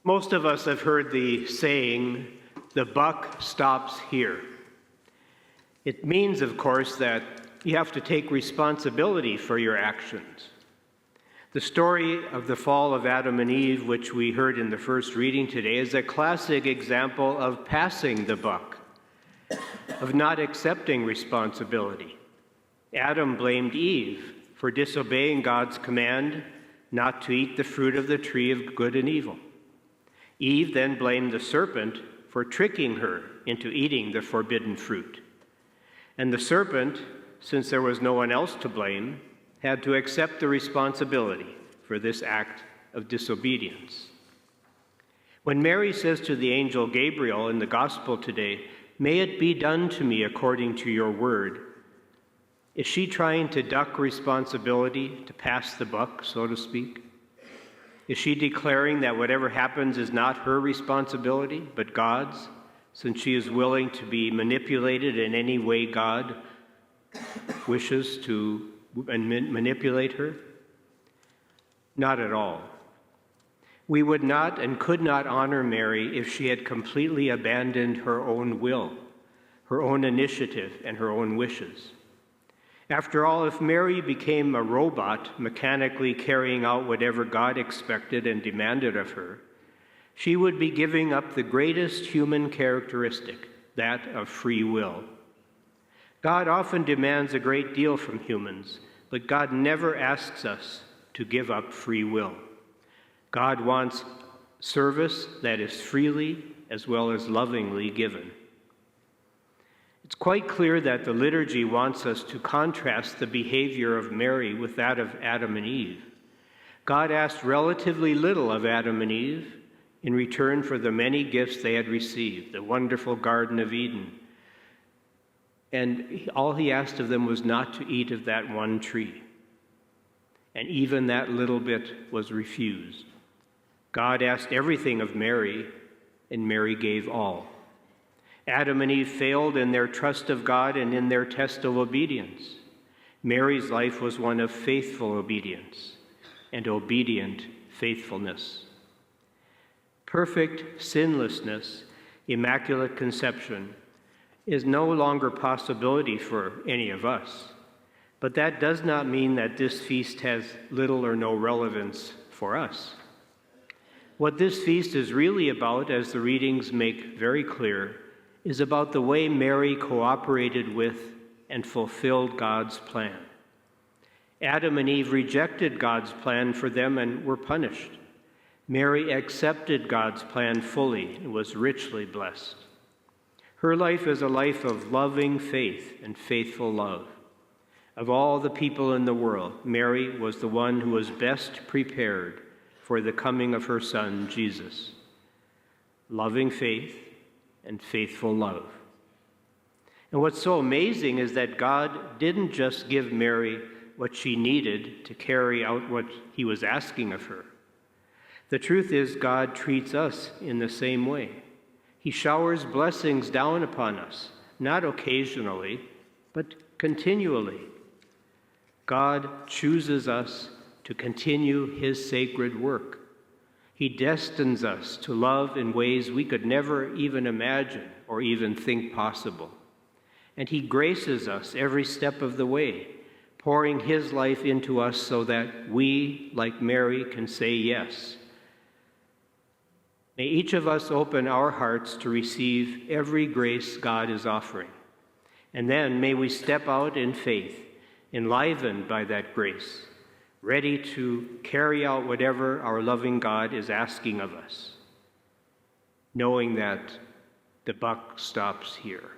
Most of us have heard the saying, "The buck stops here." It means, of course, that you have to take responsibility for your actions. The story of the fall of Adam and Eve, which we heard in the first reading today, is a classic example of passing the buck, of not accepting responsibility. Adam blamed Eve for disobeying God's command not to eat the fruit of the tree of good and evil. Eve then blamed the serpent for tricking her into eating the forbidden fruit. And the serpent, since there was no one else to blame, had to accept the responsibility for this act of disobedience. When Mary says to the angel Gabriel in the gospel today, "May it be done to me according to your word," is she trying to duck responsibility, to pass the buck, so to speak? Is she declaring that whatever happens is not her responsibility, but God's, since she is willing to be manipulated in any way God wishes to manipulate her? Not at all. We would not and could not honor Mary if she had completely abandoned her own will, her own initiative, and her own wishes. After all, if Mary became a robot mechanically carrying out whatever God expected and demanded of her, she would be giving up the greatest human characteristic, that of free will. God often demands a great deal from humans, but God never asks us to give up free will. God wants service that is freely as well as lovingly given. It's quite clear that the liturgy wants us to contrast the behavior of Mary with that of Adam and Eve. God asked relatively little of Adam and Eve in return for the many gifts they had received, the wonderful Garden of Eden. And all he asked of them was not to eat of that one tree. And even that little bit was refused. God asked everything of Mary, and Mary gave all. Adam and Eve failed in their trust of God and in their test of obedience. Mary's life was one of faithful obedience and obedient faithfulness. Perfect sinlessness, immaculate conception, is no longer a possibility for any of us. But that does not mean that this feast has little or no relevance for us. What this feast is really about, as the readings make very clear, is about the way Mary cooperated with and fulfilled God's plan. Adam and Eve rejected God's plan for them and were punished. Mary accepted God's plan fully and was richly blessed. Her life is a life of loving faith and faithful love. Of all the people in the world, Mary was the one who was best prepared for the coming of her Son, Jesus. Loving faith and faithful love. And what's so amazing is that God didn't just give Mary what she needed to carry out what he was asking of her. The truth is, God treats us in the same way. He showers blessings down upon us, not occasionally, but continually. God chooses us to continue his sacred work. He destines us to love in ways we could never even imagine or even think possible. And he graces us every step of the way, pouring his life into us so that we, like Mary, can say yes. May each of us open our hearts to receive every grace God is offering. And then may we step out in faith, enlivened by that grace, ready to carry out whatever our loving God is asking of us, knowing that the buck stops here.